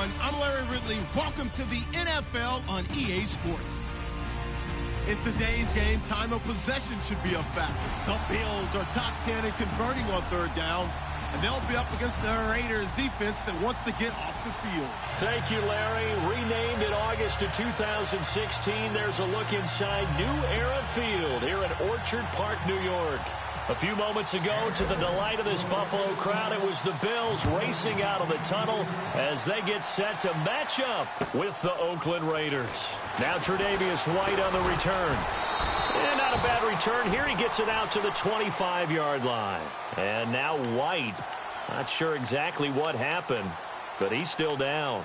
everyone. I'm Larry Ridley. Welcome to the NFL on EA Sports. In today's game, time of possession should be a factor. The Bills are top 10 in converting on third down, and they'll be up against the Raiders defense that wants to get off the field. Thank you, Larry. Renamed in August of 2016, there's a look inside New Era Field here at Orchard Park, New York. A few moments ago, to the delight of this Buffalo crowd, it was the Bills racing out of the tunnel as they get set to match up with the Oakland Raiders. Now Tre'Davious White on the return. And not a bad return. Here he gets it out to the 25-yard line. And now White. Not sure exactly what happened, but he's still down.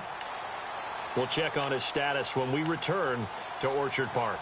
We'll check on his status when we return to Orchard Park.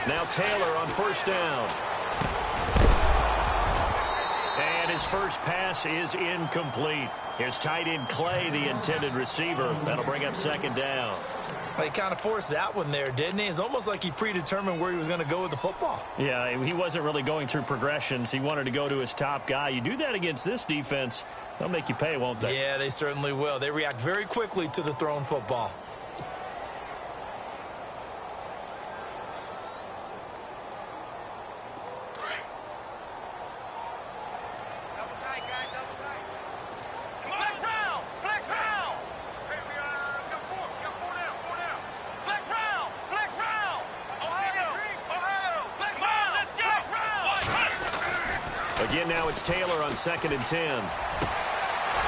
Now Taylor on first down. And his first pass is incomplete. Here's tight end Clay, the intended receiver. That'll bring up second down. He kind of forced that one there, didn't he? It's almost like he predetermined where he was going to go with the football. Yeah, he wasn't really going through progressions. He wanted to go to his top guy. You do that against this defense, they'll make you pay, won't they? Yeah, they certainly will. They react very quickly to the thrown football. Again, now it's Taylor on 2nd and 10.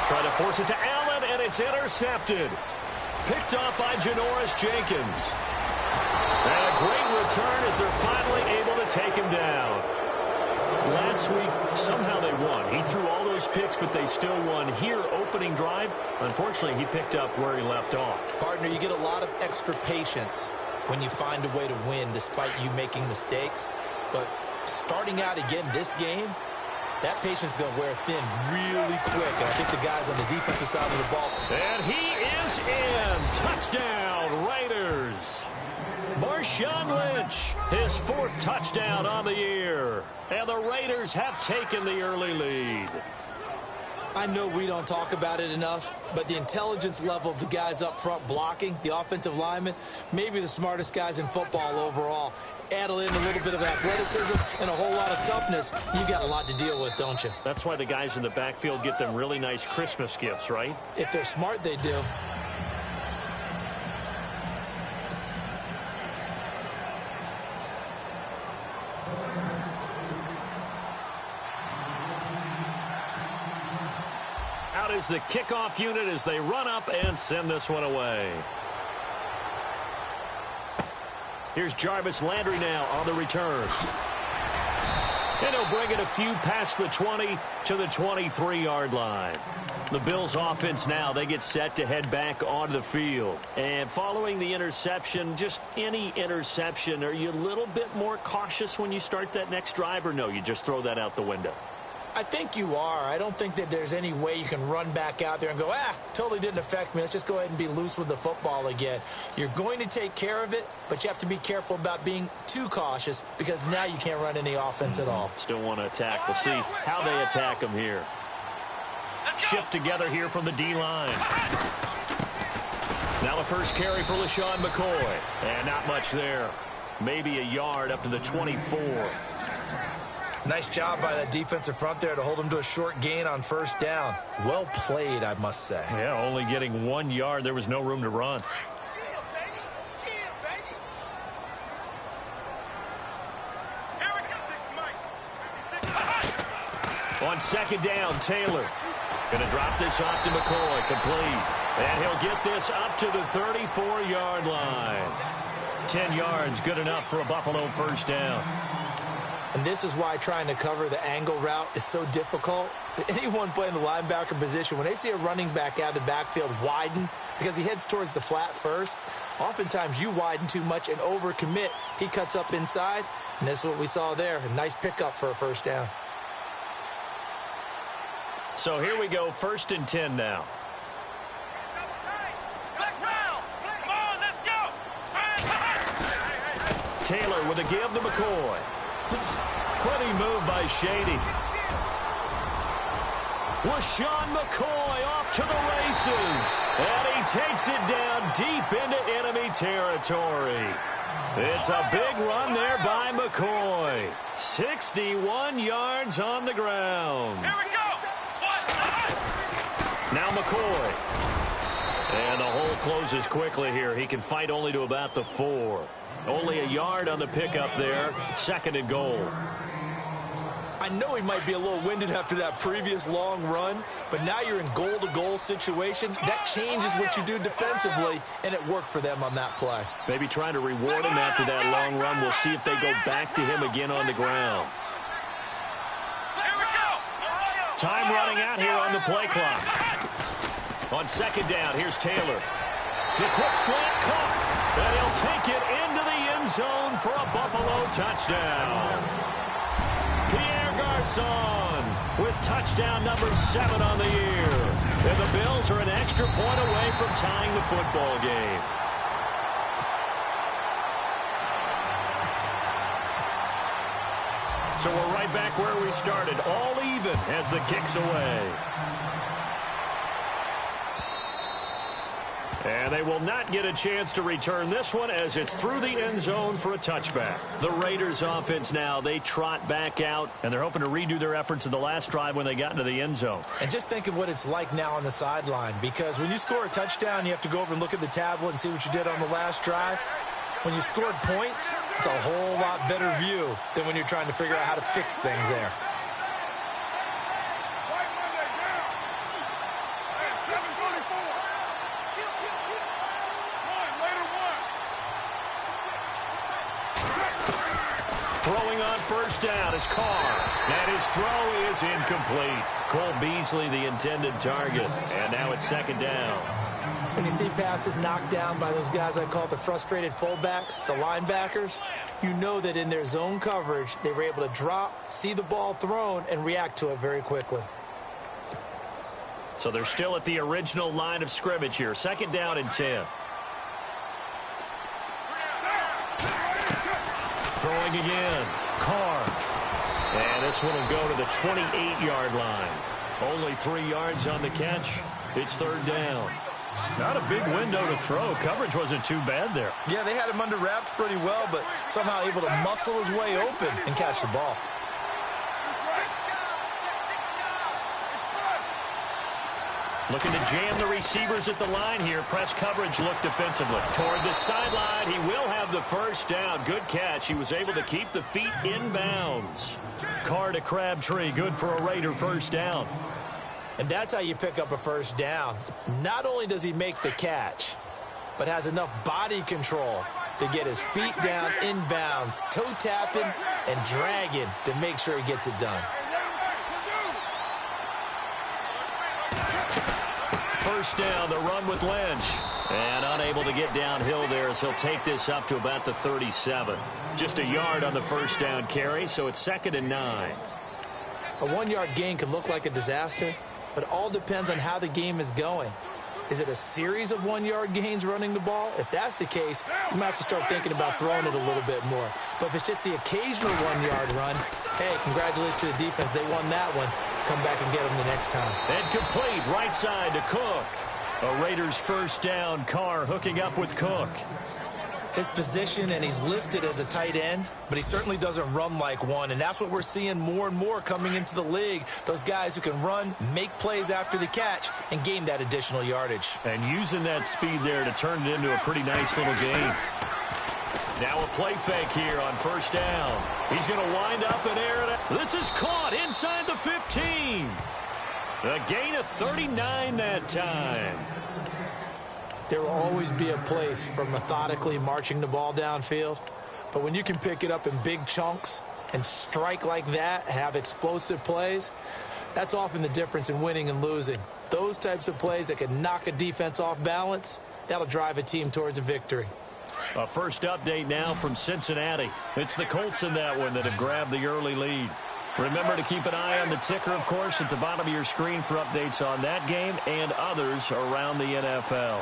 Try to force it to Allen, and it's intercepted. Picked off by Janoris Jenkins. And a great return as they're finally able to take him down. Last week, somehow they won. He threw all those picks, but they still won. Here, opening drive, unfortunately, he picked up where he left off. Partner, you get a lot of extra patience when you find a way to win despite you making mistakes. But starting out again this game, that patience is going to wear thin really quick. And I think the guys on the defensive side of the ball. And he is in. Touchdown, Raiders. Marshawn Lynch, his 4th touchdown on the year. And the Raiders have taken the early lead. I know we don't talk about it enough, but the intelligence level of the guys up front blocking, the offensive linemen, maybe the smartest guys in football overall. Add in a little bit of athleticism and a whole lot of toughness, you got a lot to deal with, don't you? That's why the guys in the backfield get them really nice Christmas gifts, right? If they're smart, they do. Out is the kickoff unit as they run up and send this one away. Here's Jarvis Landry now on the return. And he'll bring it a few past the 20 to the 23-yard line. The Bills offense now, they get set to head back onto the field. And following the interception, just any interception, are you a little bit more cautious when you start that next drive, or no, you just throw that out the window? I think you are. I don't think that there's any way you can run back out there and go, totally didn't affect me. Let's just go ahead and be loose with the football again. You're going to take care of it, but you have to be careful about being too cautious because now you can't run any offense at all. Still want to attack. We'll see how they attack them here. Shift together here from the D-line. Now the first carry for LaShawn McCoy. And not much there. Maybe a yard up to the 24. Nice job by that defensive front there to hold him to a short gain on first down. Well played, I must say. Yeah, only getting 1 yard. There was no room to run. On 2nd down, Taylor. Going to drop this off to McCoy. Complete. And he'll get this up to the 34-yard line. 10 yards, good enough for a Buffalo first down. And this is why trying to cover the angle route is so difficult. Anyone playing the linebacker position, when they see a running back out of the backfield widen because he heads towards the flat first, oftentimes you widen too much and overcommit. He cuts up inside, and this is what we saw there. A nice pickup for a first down. So here we go, 1st and 10 now. Taylor with a give to McCoy. Pretty move by Shady. LaShawn McCoy off to the races. And he takes it down deep into enemy territory. It's a big run there by McCoy. 61 yards on the ground. Here we go. Now McCoy. And the hole closes quickly here. He can fight only to about the 4. Only a yard on the pickup there. 2nd and goal. I know he might be a little winded after that previous long run, but now you're in goal-to-goal situation. That changes what you do defensively, and it worked for them on that play. Maybe trying to reward him after that long run. We'll see if they go back to him again on the ground. Time running out here on the play clock. On 2nd down, here's Taylor. The quick slant caught, and he'll take it into the end zone for a Buffalo touchdown. Pierre Garçon with touchdown number 7 on the year. And the Bills are an extra point away from tying the football game. So we're right back where we started, all even as the kick's away. And they will not get a chance to return this one as it's through the end zone for a touchback. The Raiders offense now, they trot back out, and they're hoping to redo their efforts in the last drive when they got into the end zone. And just think of what it's like now on the sideline, because when you score a touchdown, you have to go over and look at the tablet and see what you did on the last drive. When you scored points, it's a whole lot better view than when you're trying to figure out how to fix things there. Throwing on 1st down is Carr. And his throw is incomplete. Cole Beasley, the intended target. And now it's 2nd down. When you see passes knocked down by those guys I call the frustrated fullbacks, the linebackers, you know that in their zone coverage, they were able to drop, see the ball thrown, and react to it very quickly. So they're still at the original line of scrimmage here. 2nd down and 10. Throwing again. Carr. And this one will go to the 28-yard line. Only 3 yards on the catch. It's 3rd down. Not a big window to throw. Coverage wasn't too bad there. Yeah, they had him under wraps pretty well, but somehow able to muscle his way open and catch the ball. Looking to jam the receivers at the line here. Press coverage look defensively. Toward the sideline, he will have the 1st down. Good catch. He was able to keep the feet in bounds. Carr to Crabtree. Good for a Raider 1st down. And that's how you pick up a 1st down. Not only does he make the catch, but has enough body control to get his feet down in bounds, toe tapping and dragging to make sure he gets it done. 1st down, the run with Lynch. And unable to get downhill there as he'll take this up to about the 37. Just a yard on the 1st down carry, so it's 2nd and 9. A 1-yard gain can look like a disaster, but it all depends on how the game is going. Is it a series of 1-yard gains running the ball? If that's the case, you might have to start thinking about throwing it a little bit more. But if it's just the occasional 1-yard run, hey, congratulations to the defense. They won that one. Come back and get them the next time. And complete right side to Cook. A Raiders 1st down. Carr hooking up with Cook. His position, and he's listed as a tight end, but he certainly doesn't run like one, and that's what we're seeing more and more coming into the league. Those guys who can run, make plays after the catch, and gain that additional yardage. And using that speed there to turn it into a pretty nice little gain. Now a play fake here on 1st down. He's going to wind up and air it. This is caught inside the 15. A gain of 39 that time. There will always be a place for methodically marching the ball downfield. But when you can pick it up in big chunks and strike like that, have explosive plays, that's often the difference in winning and losing. Those types of plays that can knock a defense off balance, that'll drive a team towards a victory. A first update now from Cincinnati. It's the Colts in that one that have grabbed the early lead. Remember to keep an eye on the ticker, of course, at the bottom of your screen for updates on that game and others around the NFL.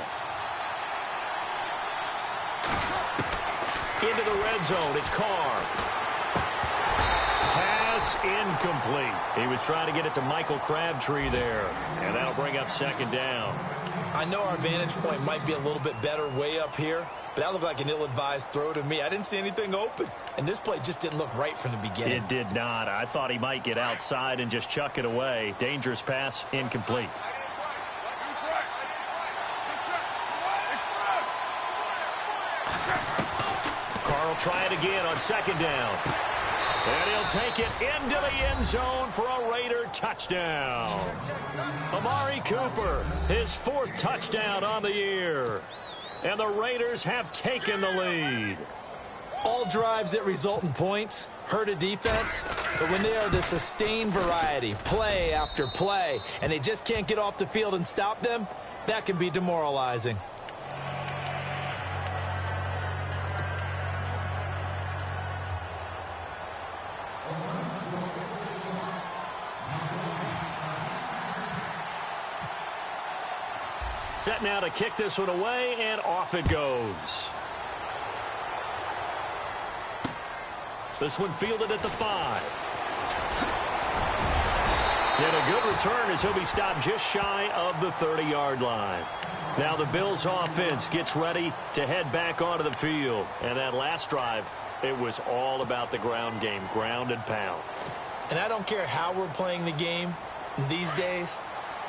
Into the red zone, it's Carr. Pass incomplete. He was trying to get it to Michael Crabtree there, and that'll bring up second down. I know our vantage point might be a little bit better way up here, but that looked like an ill-advised throw to me. I didn't see anything open, and this play just didn't look right from the beginning. It did not. I thought he might get outside and just chuck it away. Dangerous pass, incomplete. Carr will try it again on second down. And he'll take it into the end zone for a Raider touchdown. Amari Cooper, his fourth touchdown on the year. And the Raiders have taken the lead. All drives that result in points hurt a defense, but when they are the sustained variety, play after play, and they just can't get off the field and stop them, that can be demoralizing. Set now to kick this one away, and off it goes. This one fielded at the 5. And a good return as he'll be stopped just shy of the 30-yard line. Now the Bills offense gets ready to head back onto the field. And that last drive, it was all about the ground game, ground and pound. And I don't care how we're playing the game these days,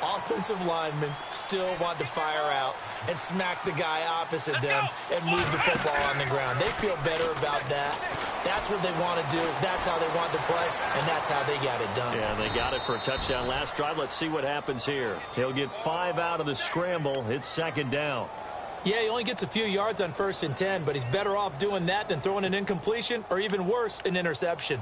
offensive linemen still want to fire out and smack the guy opposite them and move the football on the ground. They feel better about that. That's what they want to do. That's how they want to play, and that's how they got it done. Yeah, they got it for a touchdown last drive. Let's see what happens here. He'll get 5 out of the scramble. It's second down. Yeah, he only gets a few yards on 1st and 10, but he's better off doing that than throwing an incompletion or even worse, an interception.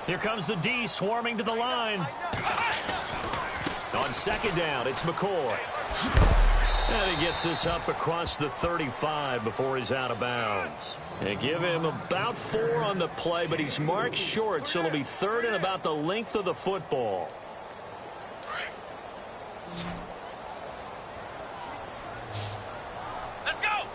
Here comes the D swarming to the line. On second down, it's McCoy. And he gets this up across the 35 before he's out of bounds. They give him about 4 on the play, but he's marked short, so it'll be 3rd and about the length of the football. Let's go!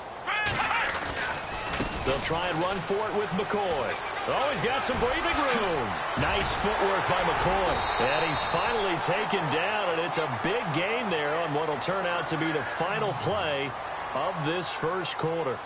They'll try and run for it with McCoy. Oh, he's got some breathing room. Nice footwork by McCoy. And he's finally taken down, and it's a big gain there on what will turn out to be the final play of this first quarter.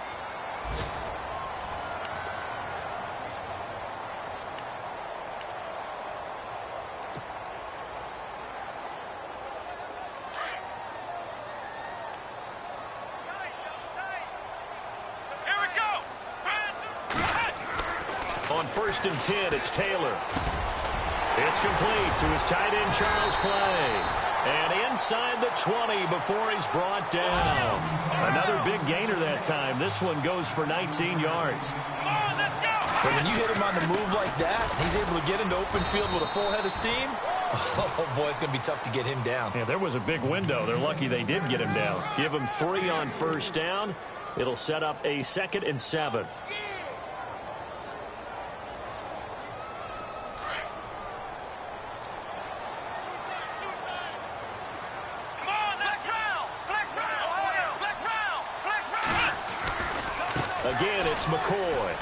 On 1st and 10, it's Taylor. It's complete to his tight end, Charles Clay. And inside the 20 before he's brought down. Another big gainer that time. This one goes for 19 yards. But when you hit him on the move like that, he's able to get into open field with a full head of steam. Oh, boy, it's going to be tough to get him down. Yeah, there was a big window. They're lucky they did get him down. Give him 3 on 1st down. It'll set up a 2nd and 7. Again, it's McCoy.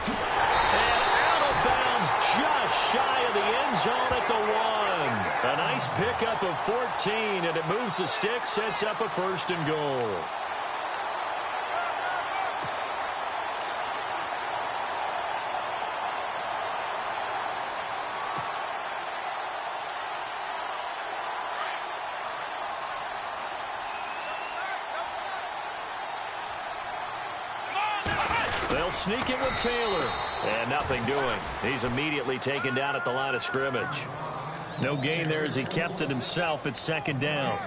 And out of bounds just shy of the end zone at the 1. A nice pickup of 14, and it moves the stick, sets up a 1st and goal. They'll sneak it with Taylor. And nothing doing. He's immediately taken down at the line of scrimmage. No gain there as he kept it himself at second down.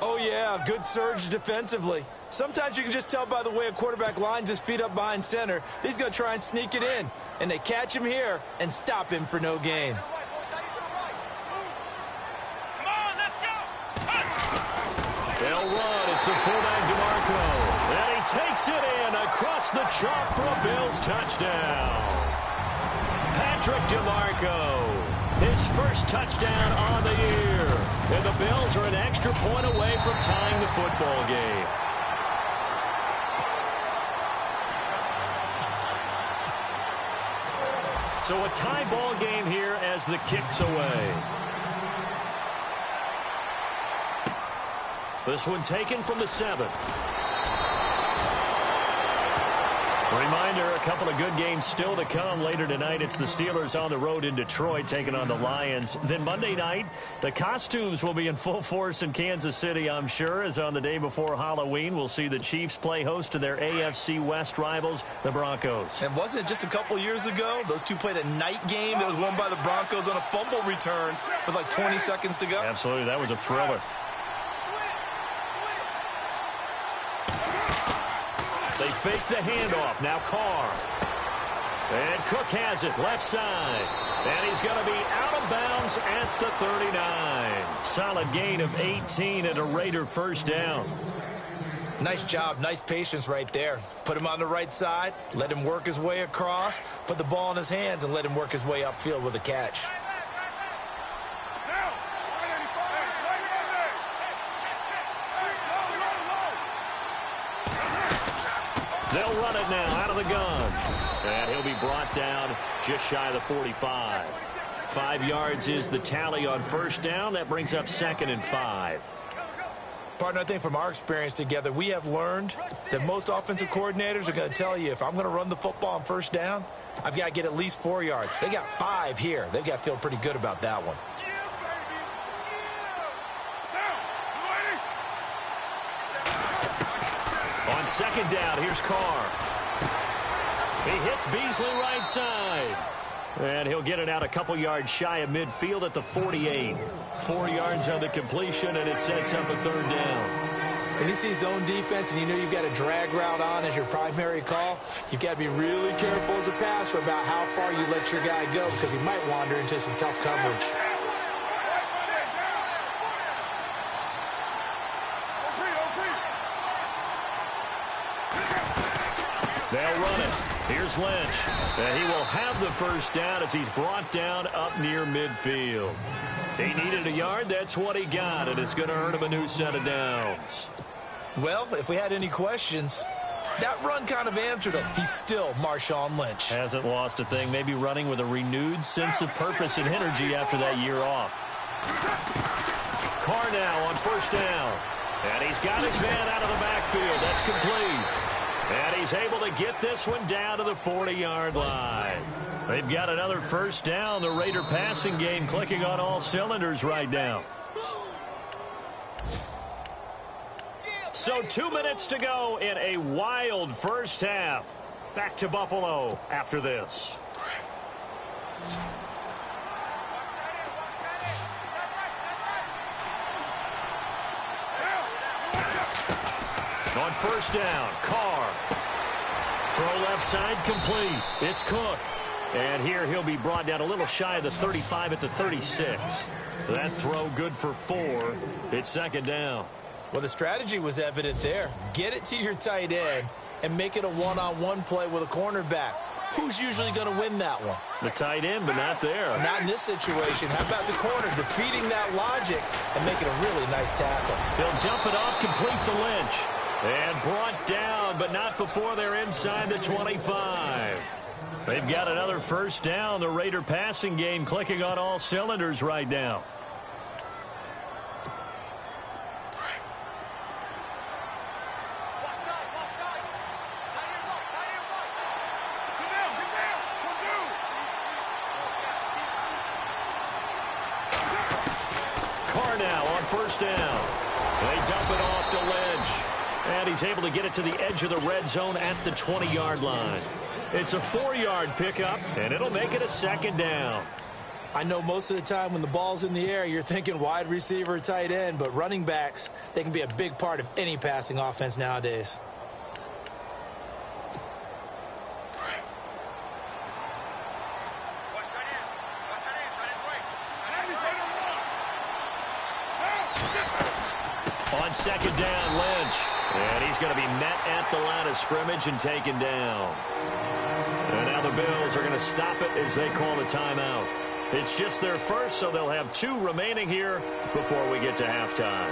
Oh, yeah, good surge defensively. Sometimes you can just tell by the way a quarterback lines his feet up behind center. He's going to try and sneak it in. And they catch him here and stop him for no gain. They'll run. It's the fullback DeMarco. And he takes it in across the chalk for a Bills touchdown. Patrick DeMarco. His first touchdown on the year. And the Bills are an extra point away from tying the football game. So a tie ball game here as the kick's away. This one taken from the 7. Reminder, a couple of good games still to come later tonight. It's the Steelers on the road in Detroit taking on the Lions. Then Monday night, the costumes will be in full force in Kansas City, I'm sure, as on the day before Halloween, we'll see the Chiefs play host to their AFC West rivals, the Broncos. And wasn't it just a couple years ago, those two played a night game that was won by the Broncos on a fumble return with like 20 seconds to go? Absolutely, that was a thriller. They fake the handoff. Now Carr. And Cook has it left side. And he's going to be out of bounds at the 39. Solid gain of 18 and a Raider first down. Nice job. Nice patience right there. Put him on the right side. Let him work his way across. Put the ball in his hands and let him work his way upfield with a catch. They'll run it now out of the gun. And he'll be brought down just shy of the 45. 5 yards is the tally on first down. That brings up 2nd and 5. Partner, I think from our experience together, we have learned that most offensive coordinators are going to tell you, if I'm going to run the football on first down, I've got to get at least 4 yards. They got 5 here. They've got to feel pretty good about that one. On second down, here's Carr. He hits Beasley right side. And he'll get it out a couple yards shy of midfield at the 48. 4 yards on the completion, and it sets up a 3rd down. When you see zone defense and you know you've got a drag route on as your primary call, you've got to be really careful as a passer about how far you let your guy go because he might wander into some tough coverage. They'll run it. Here's Lynch. And he will have the first down as he's brought down up near midfield. He needed a yard. That's what he got, and it's going to earn him a new set of downs. Well, if we had any questions, that run kind of answered him. He's still Marshawn Lynch. Hasn't lost a thing. Maybe running with a renewed sense of purpose and energy after that year off. Carr now on first down. And he's got his man out of the backfield. That's complete. And he's able to get this one down to the 40-yard line. They've got another first down. The Raider passing game clicking on all cylinders right now. So 2 minutes to go in a wild first half. Back to Buffalo after this. On first down, Carr. Throw left side complete. It's Cook. And here he'll be brought down a little shy of the 35 at the 36. That throw good for 4. It's 2nd down. Well, the strategy was evident there. Get it to your tight end and make it a one-on-one play with a cornerback. Who's usually going to win that one? The tight end, but not there. Not in this situation. How about the corner defeating that logic and making a really nice tackle? He'll dump it off complete to Lynch. And brought down, but not before they're inside the 25. They've got another first down. The Raider passing game clicking on all cylinders right now. Carr now on first down. They dump it off to Lynch. And he's able to get it to the edge of the red zone at the 20-yard line. It's a 4-yard pickup, and it'll make it a second down. I know most of the time when the ball's in the air, you're thinking wide receiver, tight end, but running backs, they can be a big part of any passing offense nowadays. On second down, Lynch. And he's going to be met at the line of scrimmage and taken down. And now the Bills are going to stop it as they call a timeout. It's just their first, so they'll have 2 remaining here before we get to halftime.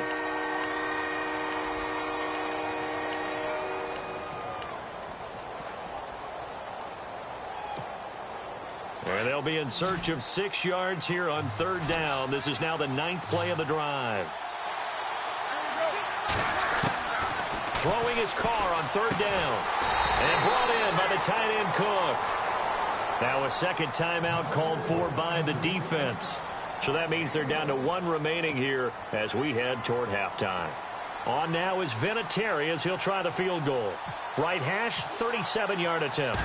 And they'll be in search of 6 yards here on third down. This is now the 9th play of the drive. Throwing his car on third down. And brought in by the tight end Cook. Now a second timeout called for by the defense. So that means they're down to 1 remaining here as we head toward halftime. On now is Vinatieri as he'll try the field goal. Right hash, 37-yard attempt.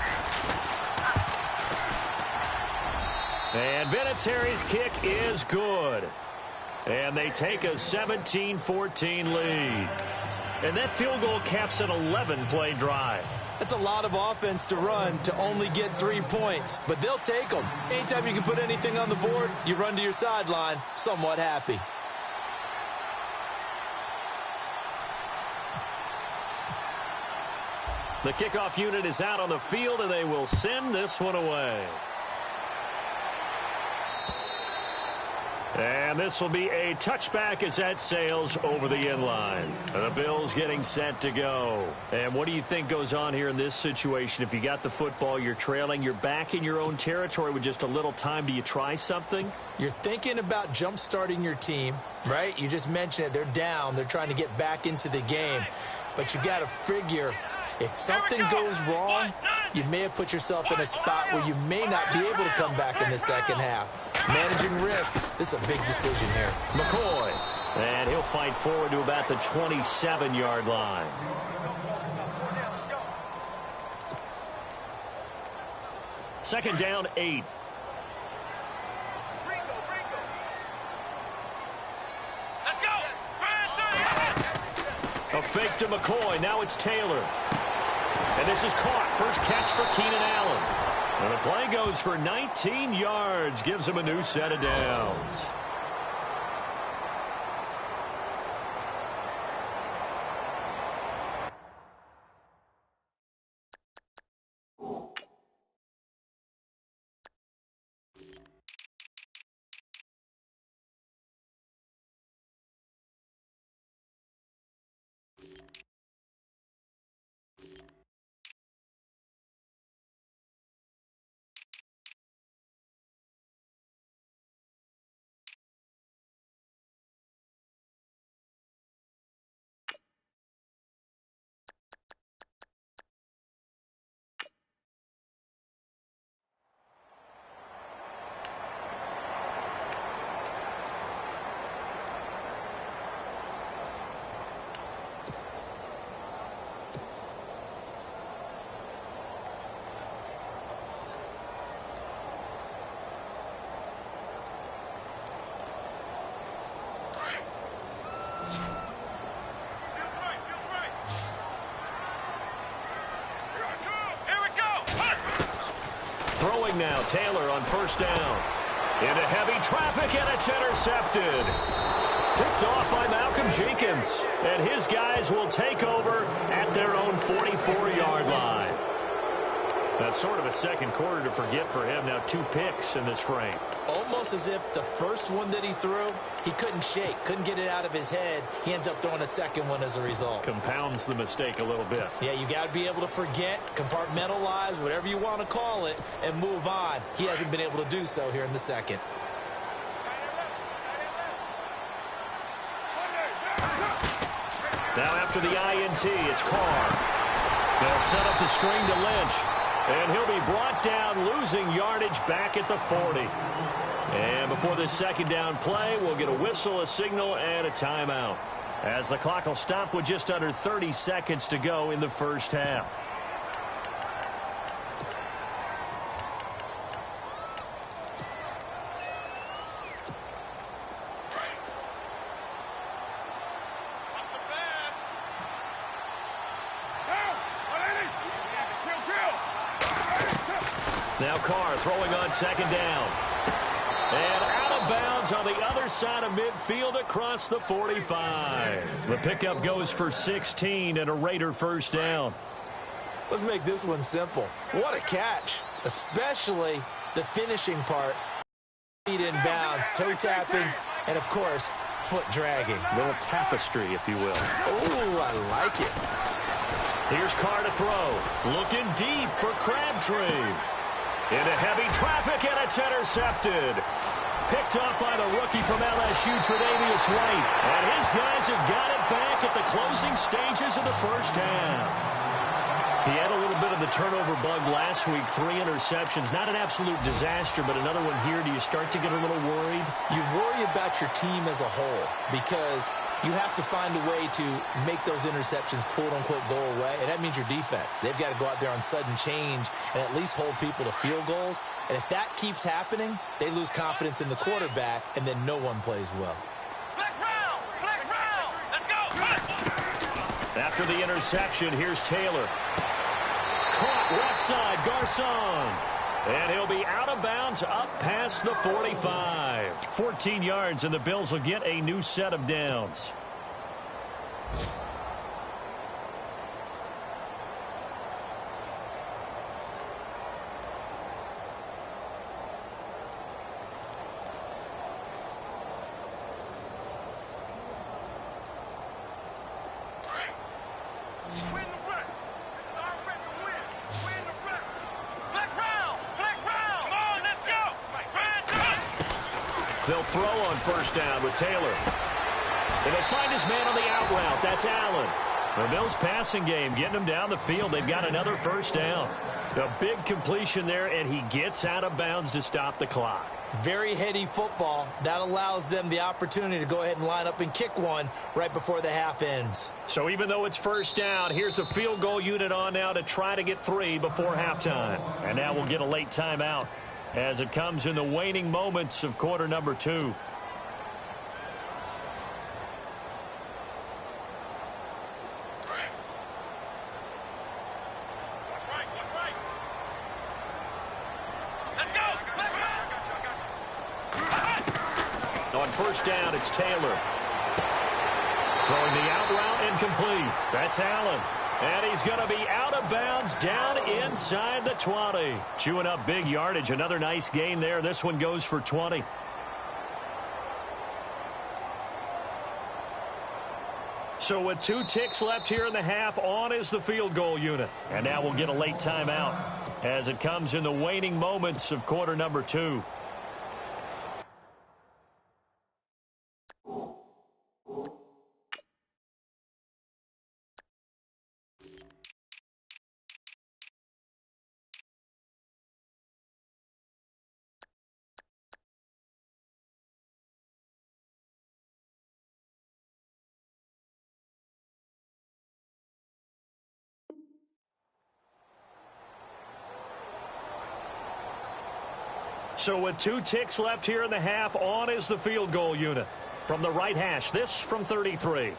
And Vinatieri's kick is good. And they take a 17-14 lead. And that field goal caps an 11-play drive. That's a lot of offense to run to only get 3 points, but they'll take them. Anytime you can put anything on the board, you run to your sideline somewhat happy. The kickoff unit is out on the field, and they will send this one away. And this will be a touchback as that sails over the end line. The Bills getting set to go. And what do you think goes on here in this situation? If you got the football, you're trailing, you're back in your own territory with just a little time. Do you try something? You're thinking about jump-starting your team, right? You just mentioned it. They're down. They're trying to get back into the game. But you got to figure if something goes wrong, you may have put yourself in a spot where you may not be able to come back in the second half. Managing risk, this is a big decision here. McCoy, and he'll fight forward to about the 27-yard line. Second down, 8. A fake to McCoy. Now it's Taylor. And this is caught. First catch for Keenan Allen. And the play goes for 19 yards. Gives him a new set of downs. Throwing now, Taylor on first down. Into heavy traffic, and it's intercepted. Picked off by Malcolm Jenkins. And his guys will take over at their own 44-yard line. That's sort of a second quarter to forget for him. Now 2 picks in this frame. Almost as if the first one that he threw, he couldn't shake, couldn't get it out of his head. He ends up throwing a second one as a result. Compounds the mistake a little bit. Yeah, you got to be able to forget, compartmentalize, whatever you want to call it, and move on. He hasn't been able to do so here in the second. Now after the INT, it's Carr. They'll set up the screen to Lynch. And he'll be brought down, losing yardage back at the 40. And before this second down play, we'll get a whistle, a signal, and a timeout. as the clock will stop with just under 30 seconds to go in the first half. Now Carr throwing on second down. And out of bounds on the other side of midfield across the 45. The pickup goes for 16 and a Raider first down. Let's make this one simple. What a catch, especially the finishing part. Feet in bounds, toe tapping, and of course, foot dragging. Little tapestry, if you will. Oh, I like it. Here's Carr to throw. Looking deep for Crabtree. Into heavy traffic, and it's intercepted. Picked off by the rookie from LSU, Tre'Davious White. And his guys have got it back at the closing stages of the first half. He had a little bit of the turnover bug last week, 3 interceptions. Not an absolute disaster, but another one here. Do you start to get a little worried? You worry about your team as a whole because you have to find a way to make those interceptions, quote-unquote, go away. And that means your defense. They've got to go out there on sudden change and at least hold people to field goals. And if that keeps happening, they lose confidence in the quarterback, and then no one plays well. Flex round! Flex round! Let's go! After the interception, here's Taylor. Caught left side, Garcon. And he'll be out of bounds up past the 45. 14 yards, and the Bills will get a new set of downs. They'll throw on first down with Taylor. And he'll find his man on the out route. That's Allen. The Bills passing game getting him down the field. They've got another first down. A big completion there, and he gets out of bounds to stop the clock. Very heady football. That allows them the opportunity to go ahead and line up and kick one right before the half ends. So even though it's first down, here's the field goal unit on now to try to get 3 before halftime. And now we'll get a late timeout as it comes in the waning moments of quarter number 2. On first down, it's Taylor. Throwing the out route incomplete. That's Allen. And he's going to be out of bounds down inside the 20. Chewing up big yardage. Another nice gain there. This one goes for 20. So with 2 ticks left here in the half, on is the field goal unit. And now we'll get a late timeout as it comes in the waning moments of quarter number 2. So with 2 ticks left here in the half, on is the field goal unit. From the right hash, this from 33. And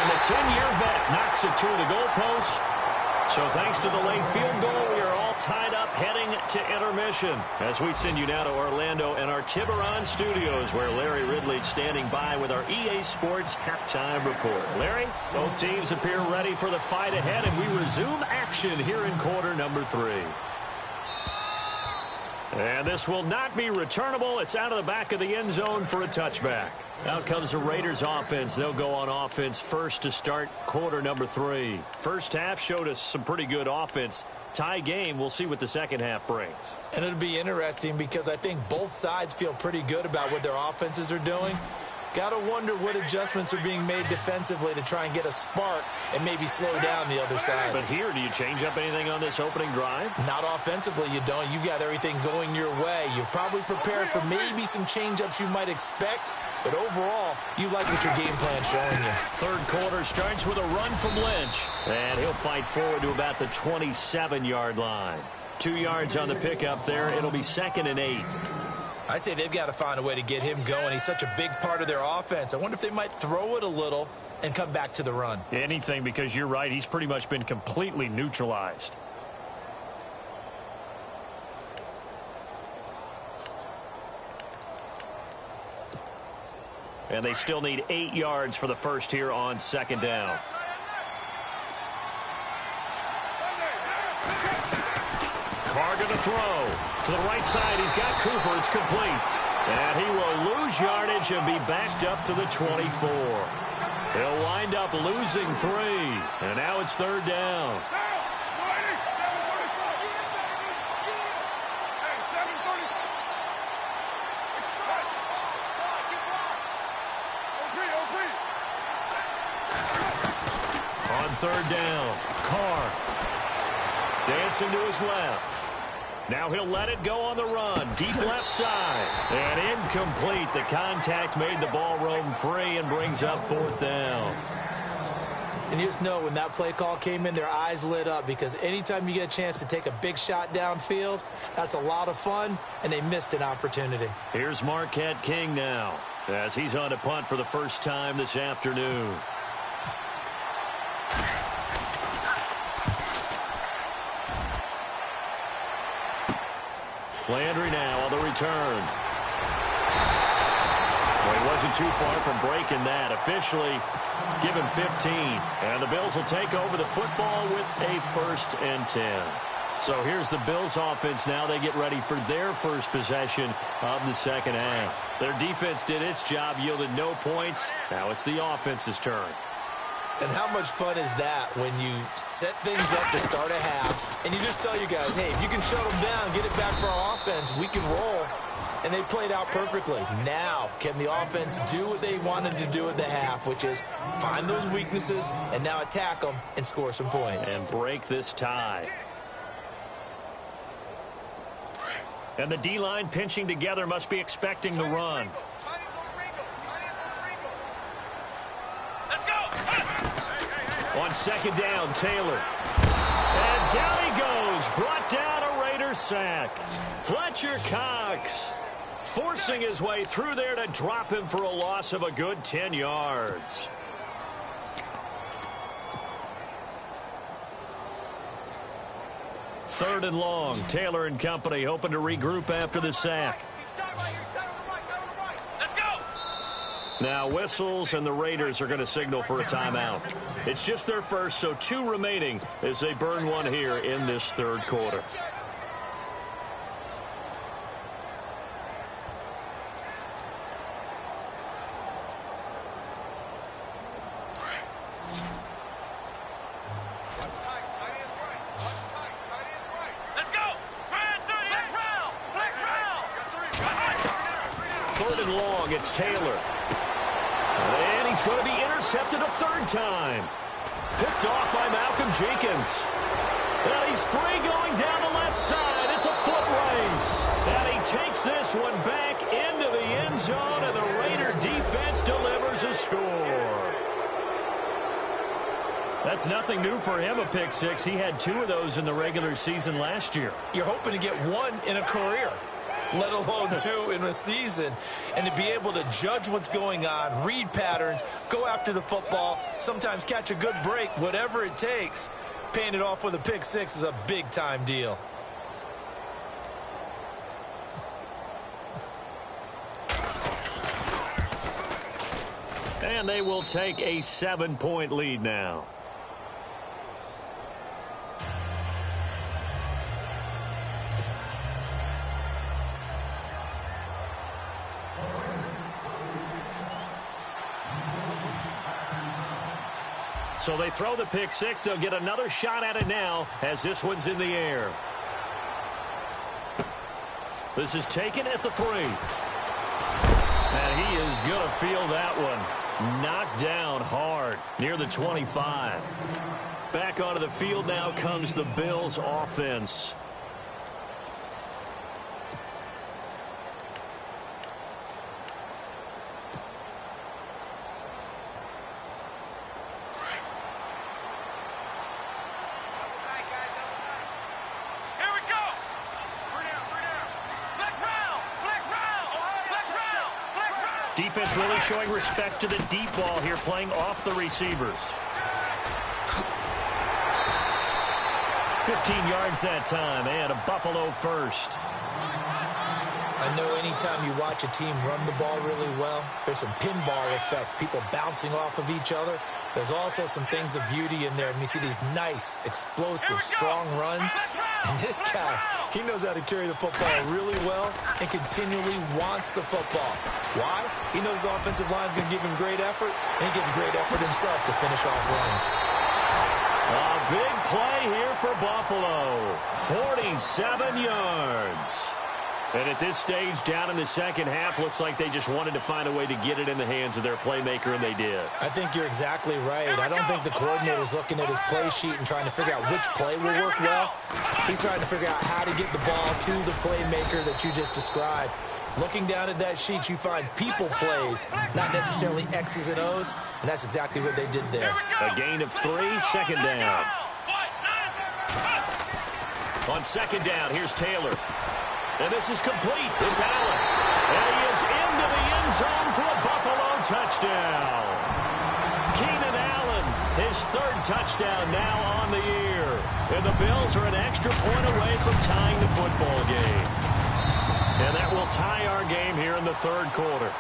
the 10-year vet knocks it through the goalpost. So thanks to the late field goal, we are all tied up heading to intermission. As we send you now to Orlando and our Tiburon studios, where Larry Ridley's standing by with our EA Sports halftime report. Larry, both teams appear ready for the fight ahead, and we resume action here in quarter number 3. And this will not be returnable. It's out of the back of the end zone for a touchback. Out comes the Raiders offense. They'll go on offense first to start quarter number 3. First half showed us some pretty good offense. Tie game. We'll see what the second half brings. And it'll be interesting because I think both sides feel pretty good about what their offenses are doing. Got to wonder what adjustments are being made defensively to try and get a spark and maybe slow down the other side. But here, do you change up anything on this opening drive? Not offensively, you don't. You've got everything going your way. You've probably prepared for maybe some change-ups you might expect, but overall, you like what your game plan's showing you. Third quarter starts with a run from Lynch, and he'll fight forward to about the 27-yard line. 2 yards on the pickup there. It'll be 2nd and 8. I'd say they've got to find a way to get him going. He's such a big part of their offense. I wonder if they might throw it a little and come back to the run. Anything, because you're right. He's pretty much been completely neutralized. And they still need 8 yards for the first here on 2nd down. Carr going to throw. To the right side, he's got Cooper. It's complete. And he will lose yardage and be backed up to the 24. He'll wind up losing 3. And now it's 3rd down. On 3rd down, Carr dancing to his left. Now he'll let it go on the run. Deep left side. And incomplete. The contact made the ball roam free and brings up 4th down. And you just know when that play call came in, their eyes lit up, because anytime you get a chance to take a big shot downfield, that's a lot of fun, and they missed an opportunity. Here's Marquette King now, as he's on to punt for the first time this afternoon. Landry now on the return. Well, he wasn't too far from breaking that. Officially given 15. And the Bills will take over the football with a 1st and 10. So here's the Bills offense now. They get ready for their first possession of the second half. Their defense did its job, yielded no points. Now it's the offense's turn. And how much fun is that when you set things up to start a half and you just tell you guys, hey, if you can shut them down, get it back for our offense, we can roll. And they played out perfectly. Now, can the offense do what they wanted to do at the half, which is find those weaknesses and now attack them and score some points. And break this tie. And the D-line pinching together must be expecting the run. On 2nd down, Taylor. And down he goes. Brought down a Raider sack. Fletcher Cox forcing his way through there to drop him for a loss of a good 10 yards. Third and long. Taylor and company hoping to regroup after the sack. Now whistles, and the Raiders are going to signal for a timeout. It's just their first, so 2 remaining as they burn one here in this 3rd quarter. Third and long, it's Taylor. And he's going to be intercepted a 3rd time. Picked off by Malcolm Jenkins. And he's free going down the left side. It's a foot race. And he takes this one back into the end zone, and the Raider defense delivers a score. That's nothing new for him, a pick 6. He had 2 of those in the regular season last year. You're hoping to get 1 in a career, let alone 2 in a season. And to be able to judge what's going on, read patterns, go after the football, sometimes catch a good break, whatever it takes, paying it off with a pick 6 is a big-time deal. And they will take a 7-point lead now. So they throw the pick 6. They'll get another shot at it now as this one's in the air. This is taken at the 3. And he is going to feel that one. Knocked down hard near the 25. Back onto the field now comes the Bills offense. Defense really showing respect to the deep ball here, playing off the receivers. 15 yards that time, and a Buffalo first. I know anytime you watch a team run the ball really well, there's some pinball effect, people bouncing off of each other. There's also some things of beauty in there. And you see these nice, explosive, strong runs. And this guy, he knows how to carry the football really well and continually wants the football. Why? He knows the offensive line is going to give him great effort, and he gives great effort himself to finish off runs. A big play here for Buffalo. 47 yards. And at this stage, down in the second half, looks like they just wanted to find a way to get it in the hands of their playmaker, and they did. I think you're exactly right. I don't think the coordinator's looking at his play sheet and trying to figure out which play will work well. He's trying to figure out how to get the ball to the playmaker that you just described. Looking down at that sheet, you find people plays, not necessarily X's and O's, and that's exactly what they did there. A gain of 3, second down. On second down, here's Taylor. And this is complete. It's Allen. And he is into the end zone for a Buffalo touchdown. Keenan Allen, his third touchdown now on the year. And the Bills are an extra point away from tying the football game. And that will tie our game here in the third quarter.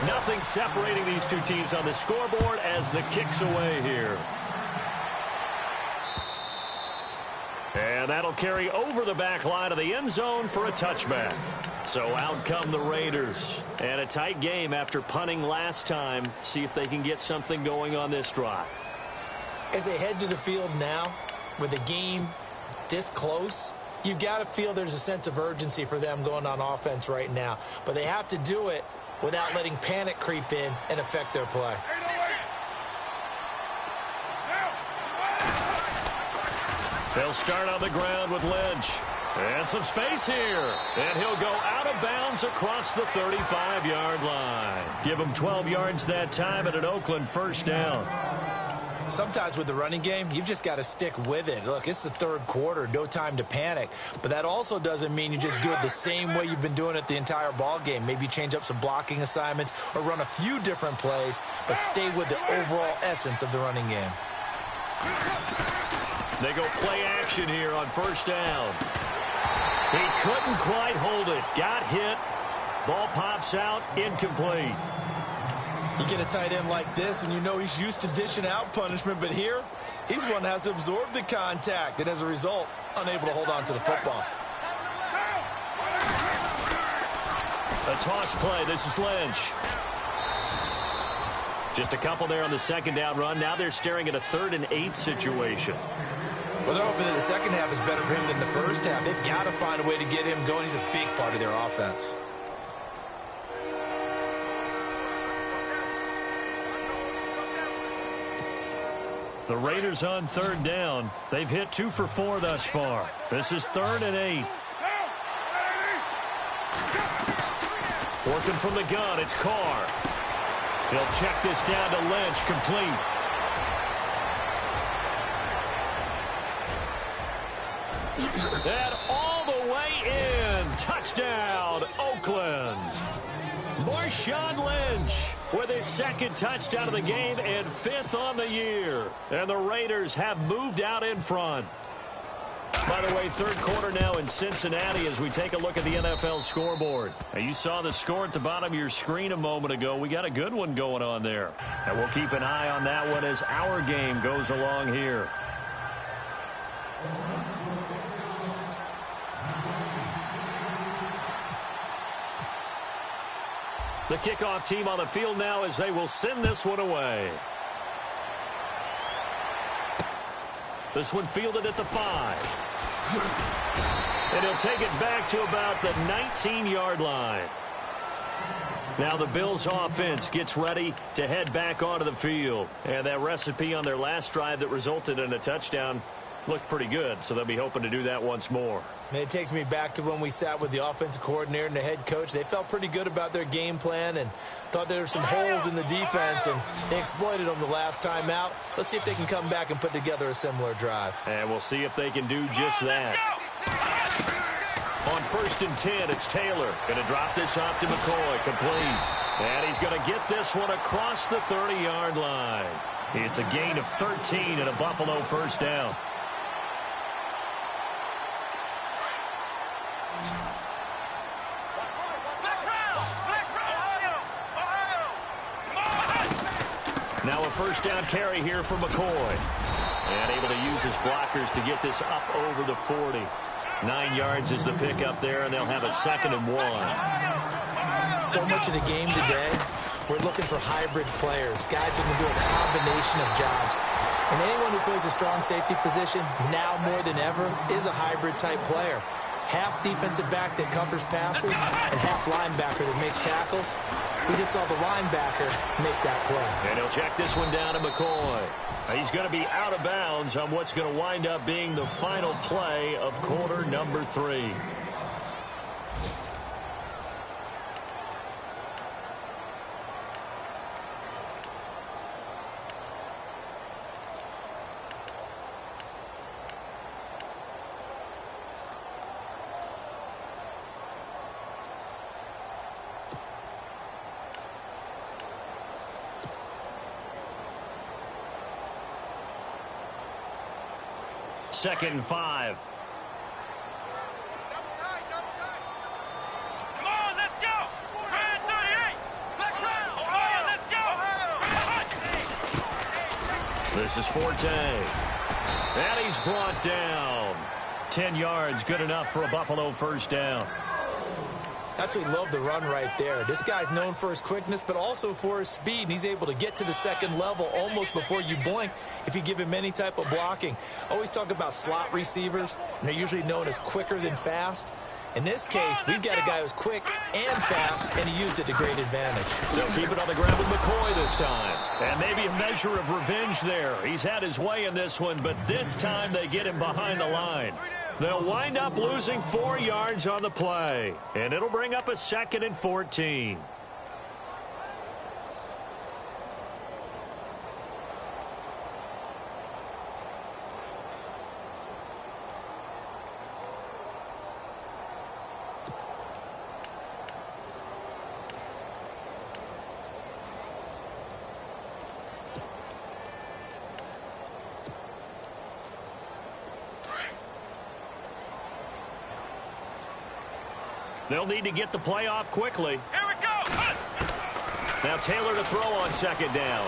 Nothing separating these two teams on the scoreboard as the kick's away here. And that'll carry over the back line of the end zone for a touchback. So out come the Raiders. And a tight game after punting last time. See if they can get something going on this drive. As they head to the field now, with a game this close, you've got to feel there's a sense of urgency for them going on offense right now. But they have to do it without letting panic creep in and affect their play. They'll start on the ground with Lynch. And some space here. And he'll go out of bounds across the 35-yard line. Give him 12 yards that time and an Oakland first down. Sometimes with the running game, you've just got to stick with it. Look, it's the third quarter, no time to panic. But that also doesn't mean you just do it the same way you've been doing it the entire ball game. Maybe change up some blocking assignments or run a few different plays, but stay with the overall essence of the running game. They go play action here on first down. He couldn't quite hold it. Got hit. Ball pops out. Incomplete. You get a tight end like this, and you know he's used to dishing out punishment, but here, he's one that has to absorb the contact, and as a result, unable to hold on to the football. A toss play. This is Lynch. Just a couple there on the second down run. Now they're staring at a 3rd and 8 situation. Well, they're hoping that the second half is better for him than the first half. They've got to find a way to get him going. He's a big part of their offense. The Raiders on 3rd down. They've hit 2 for 4 thus far. This is 3rd and 8. Working from the gun, it's Carr. He'll check this down to Lynch, complete. And all the way in. Touchdown, Oakland. Marshawn Lynch with his 2nd touchdown of the game and 5th on the year. And the Raiders have moved out in front. By the way, third quarter now in Cincinnati as we take a look at the NFL scoreboard. Now, you saw the score at the bottom of your screen a moment ago. We got a good one going on there. And we'll keep an eye on that one as our game goes along here. The kickoff team on the field now as they will send this one away. This one fielded at the 5. And he'll take it back to about the 19-yard line. Now the Bills offense gets ready to head back onto the field. And that recipe on their last drive that resulted in a touchdown looked pretty good, so they'll be hoping to do that once more. And it takes me back to when we sat with the offensive coordinator and the head coach. They felt pretty good about their game plan and thought there were some holes in the defense, and they exploited them the last time out. Let's see if they can come back and put together a similar drive. And we'll see if they can do just that. On 1st and 10, it's Taylor. Going to drop this off to McCoy. Complete. And he's going to get this one across the 30-yard line. It's a gain of 13 and a Buffalo first down. Now a first down carry here for McCoy. And able to use his blockers to get this up over the 40. 9 yards is the pickup there, and they'll have a 2nd and 1. So much of the game today, we're looking for hybrid players, guys who can do a combination of jobs. And anyone who plays a strong safety position, now more than ever, is a hybrid-type player. Half defensive back that covers passes and half linebacker that makes tackles. We just saw the linebacker make that play. And he'll check this one down to McCoy. He's going to be out of bounds on what's going to wind up being the final play of quarter number 3. Second and 5. Come on, let's go. 38. Let's run. Ohio, let's go. This is Forte. And he's brought down. 10 yards, good enough for a Buffalo first down. Absolutely love the run right there. This guy's known for his quickness, but also for his speed. And he's able to get to the second level almost before you blink if you give him any type of blocking. Always talk about slot receivers, and they're usually known as quicker than fast. In this case, we've got a guy who's quick and fast, and he used it to great advantage. They'll keep it on the ground with McCoy this time. And maybe a measure of revenge there. He's had his way in this one, but this time they get him behind the line. They'll wind up losing 4 yards on the play. And it'll bring up a 2nd and 14. They'll need to get the play off quickly. Here we go. Now Taylor to throw on 2nd down.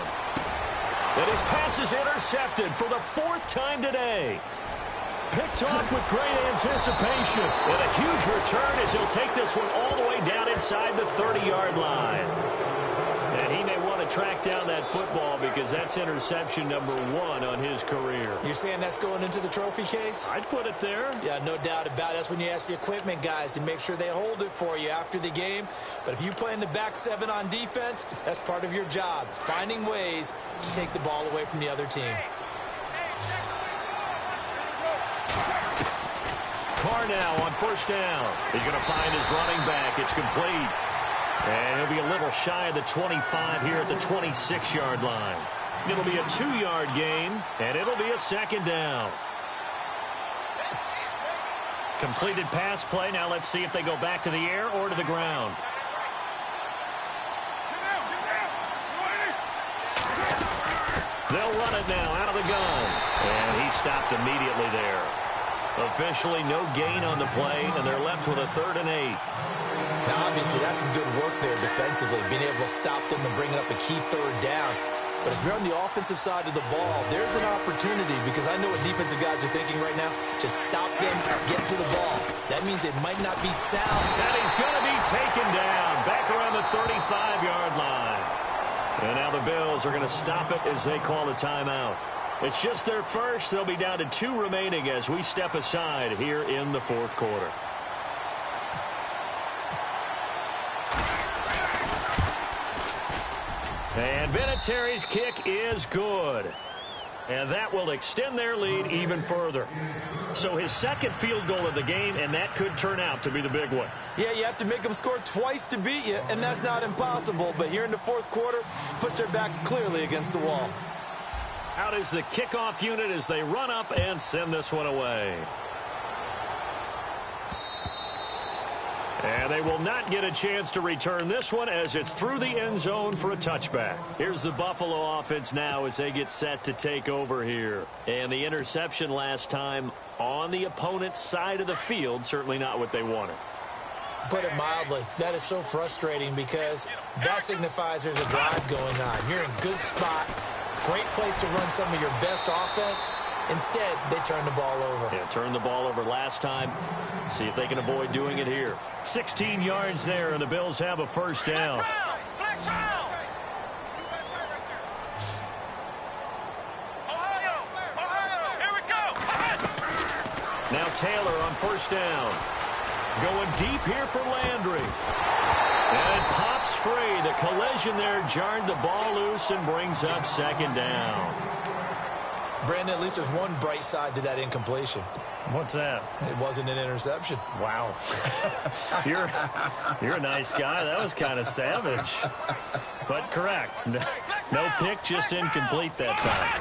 And his pass is intercepted for the 4th time today. Picked off with great anticipation. And a huge return as he'll take this one all the way down inside the 30-yard line. And he may want to track down that football because that's interception number 1 on his career. You're saying that's going into the trophy case? I'd put it there. Yeah, no doubt about it. That's when you ask the equipment guys to make sure they hold it for you after the game. But if you play in the back 7 on defense, that's part of your job, finding ways to take the ball away from the other team. Carr now on 1st down. He's going to find his running back. It's complete. And he'll be a little shy of the 25 here at the 26-yard line. It'll be a 2-yard gain, and it'll be a 2nd down. Completed pass play. Now let's see if they go back to the air or to the ground. They'll run it now out of the gun. And he stopped immediately there. Officially no gain on the play, and they're left with a 3rd and 8. Now, obviously, that's some good work there defensively, being able to stop them and bring up a key 3rd down. But if you're on the offensive side of the ball, there's an opportunity because I know what defensive guys are thinking right now. Just stop them, get to the ball. That means it might not be sound. And he's going to be taken down back around the 35-yard line. And now the Bills are going to stop it as they call a timeout. It's just their first. They'll be down to 2 remaining as we step aside here in the fourth quarter. And Vinatieri's kick is good. And that will extend their lead even further. So his second field goal of the game, and that could turn out to be the big one. Yeah, you have to make them score twice to beat you, and that's not impossible. But here in the fourth quarter, puts their backs clearly against the wall. Out is the kickoff unit as they run up and send this one away. And they will not get a chance to return this one as it's through the end zone for a touchback. Here's the Buffalo offense now as they get set to take over here. And the interception last time on the opponent's side of the field, certainly not what they wanted. Put it mildly, that is so frustrating because that signifies there's a drive going on. You're in a good spot, great place to run some of your best offense. Instead, they turn the ball over. Yeah, turned the ball over last time. See if they can avoid doing it here. 16 yards there, and the Bills have a first down. Now Taylor on first down. Going deep here for Landry. And it pops free. The collision there jarred the ball loose and brings up second down. Brandon, at least there's one bright side to that incompletion. What's that? It wasn't an interception. Wow. You're a nice guy. That was kind of savage. But correct. No pick, just incomplete that time.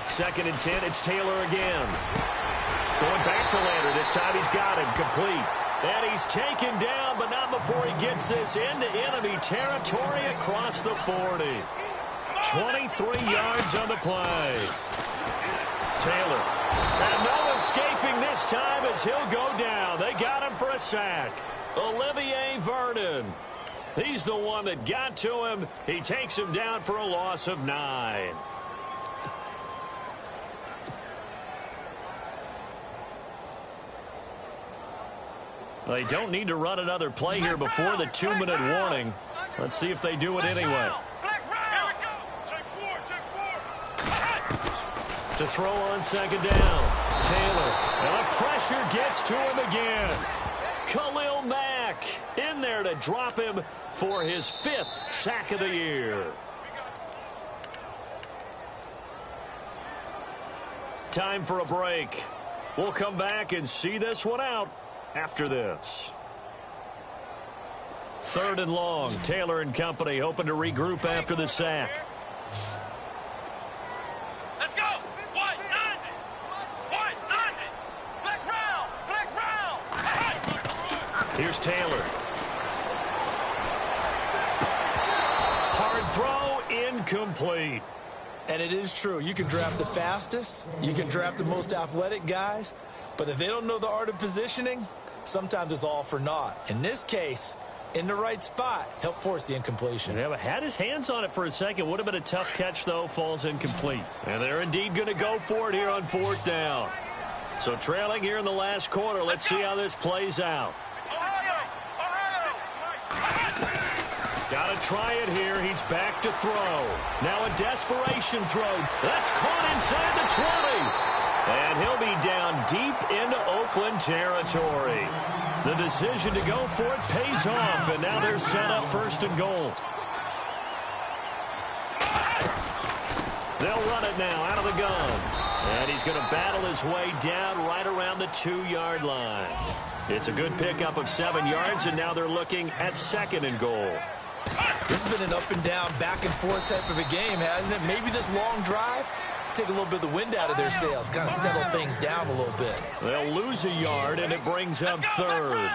2nd and 10. It's Taylor again. Going back to Landry. This time he's got him complete. And he's taken down, but not before he gets this into enemy territory across the 40. 23 yards on the play. Taylor. And no escaping this time as he'll go down. They got him for a sack. Olivier Vernon. He's the one that got to him. He takes him down for a loss of 9. Well, they don't need to run another play here before the 2-minute warning. Let's see if they do it anyway. To throw on second down. Taylor. And the pressure gets to him again. Khalil Mack in there to drop him for his 5th sack of the year. Time for a break. We'll come back and see this one out after this. 3rd and long. Taylor and company hoping to regroup after the sack. Here's Taylor. Hard throw, incomplete. And it is true. You can draft the fastest. You can draft the most athletic guys. But if they don't know the art of positioning, sometimes it's all for naught. In this case, in the right spot, help force the incompletion. Yeah, but had his hands on it for a second. Would have been a tough catch, though. Falls incomplete. And they're indeed going to go for it here on 4th down. So trailing here in the last quarter. Let's see how this plays out. Got to try it here. He's back to throw. Now a desperation throw. That's caught inside the 20. And he'll be down deep into Oakland territory. The decision to go for it pays off. And now they're set up 1st and goal. They'll run it now out of the gun. And he's going to battle his way down right around the 2-yard line. It's a good pickup of 7 yards, and now they're looking at 2nd and goal. This has been an up and down, back and forth type of a game, hasn't it? Maybe this long drive, take a little bit of the wind out of their sails, kind of settle things down a little bit. They'll lose a yard, and it brings up 3rd.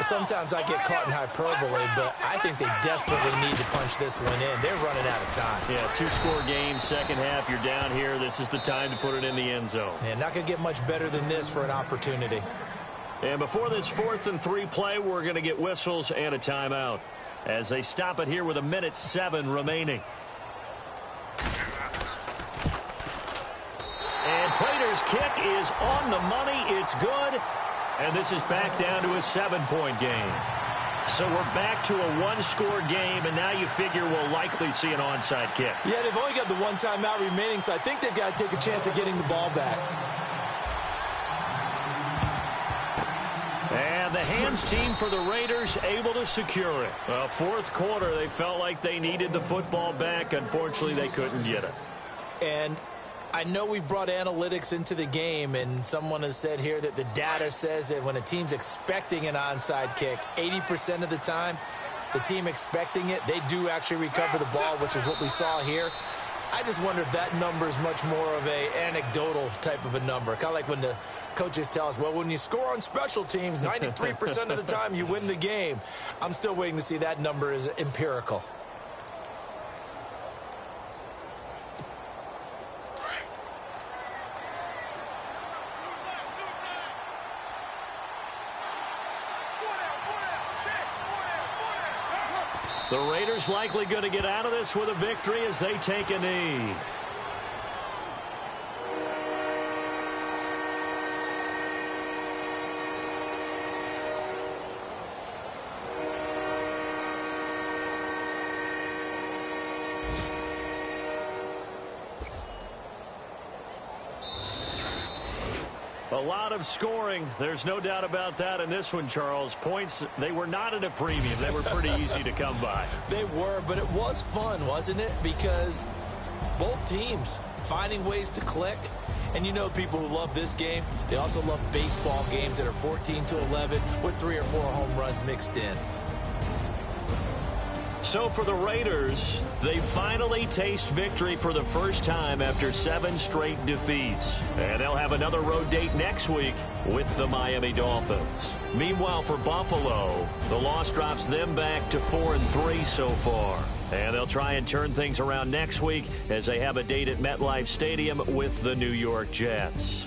Sometimes I get caught in hyperbole, but I think they desperately need to punch this one in. They're running out of time. Yeah, 2-score game, second half. You're down here. This is the time to put it in the end zone. Man, not going to get much better than this for an opportunity. And before this 4th and 3 play, we're going to get whistles and a timeout as they stop it here with 1:07 remaining. And Prater's kick is on the money. It's good. And this is back down to a 7-point game. So we're back to a one-score game, and now you figure we'll likely see an onside kick. Yeah, they've only got the one timeout remaining, so I think they've got to take a chance of getting the ball back. And the hands team for the Raiders able to secure it. Well, fourth quarter, they felt like they needed the football back. Unfortunately, they couldn't get it. And I know we brought analytics into the game, and someone has said here that the data says that when a team's expecting an onside kick, 80% of the time, the team expecting it, they do actually recover the ball, which is what we saw here. I just wonder if that number is much more of a anecdotal type of a number. Kind of like when the coaches tell us, well, when you score on special teams, 93% of the time you win the game. I'm still waiting to see that number is empirical. The Raiders likely going to get out of this with a victory as they take a knee. A lot of scoring. There's no doubt about that in this one, Charles. Points, they were not at a premium. They were pretty easy to come by. They were, but it was fun, wasn't it? Because both teams finding ways to click. And you know people who love this game, they also love baseball games that are 14-11 with 3 or 4 home runs mixed in. So for the Raiders, they finally taste victory for the first time after 7 straight defeats. And they'll have another road date next week with the Miami Dolphins. Meanwhile, for Buffalo, the loss drops them back to 4-3 so far. And they'll try and turn things around next week as they have a date at MetLife Stadium with the New York Jets.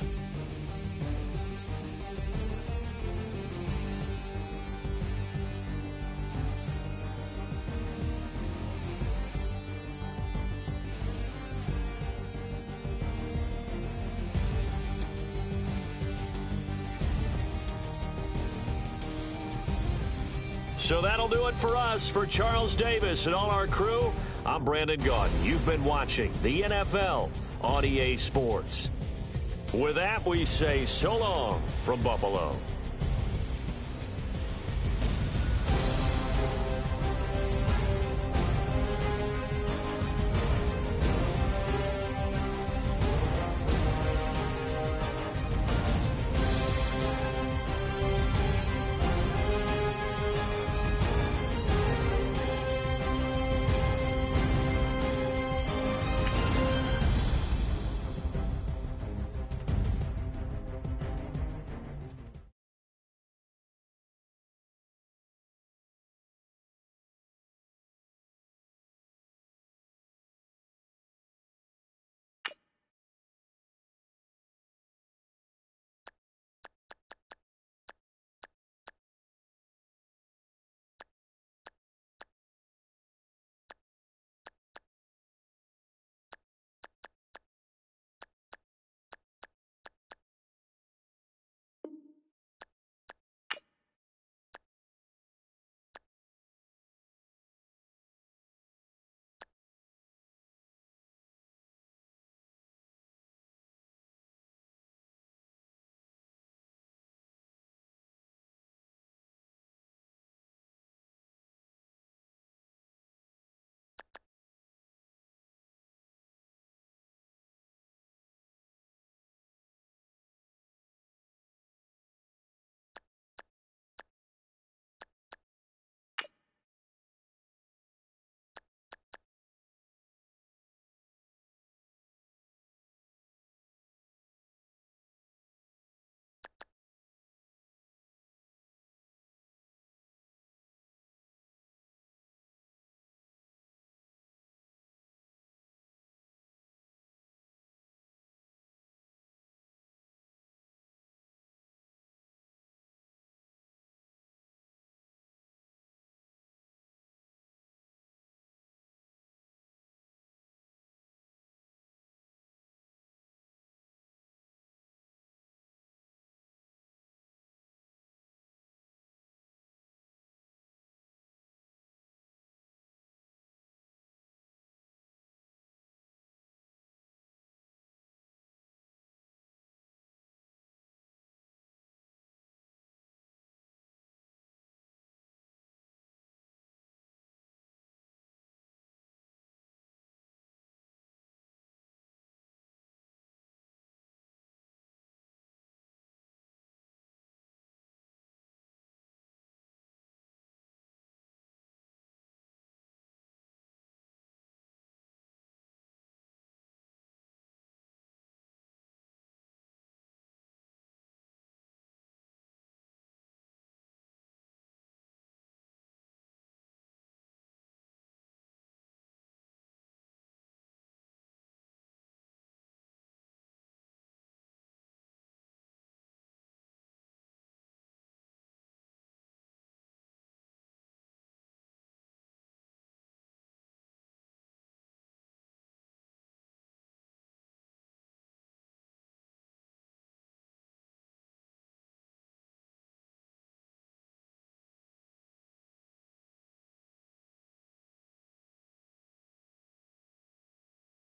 So that'll do it for us. For Charles Davis and all our crew, I'm Brandon Gaudin. You've been watching the NFL on EA Sports. With that, we say so long from Buffalo.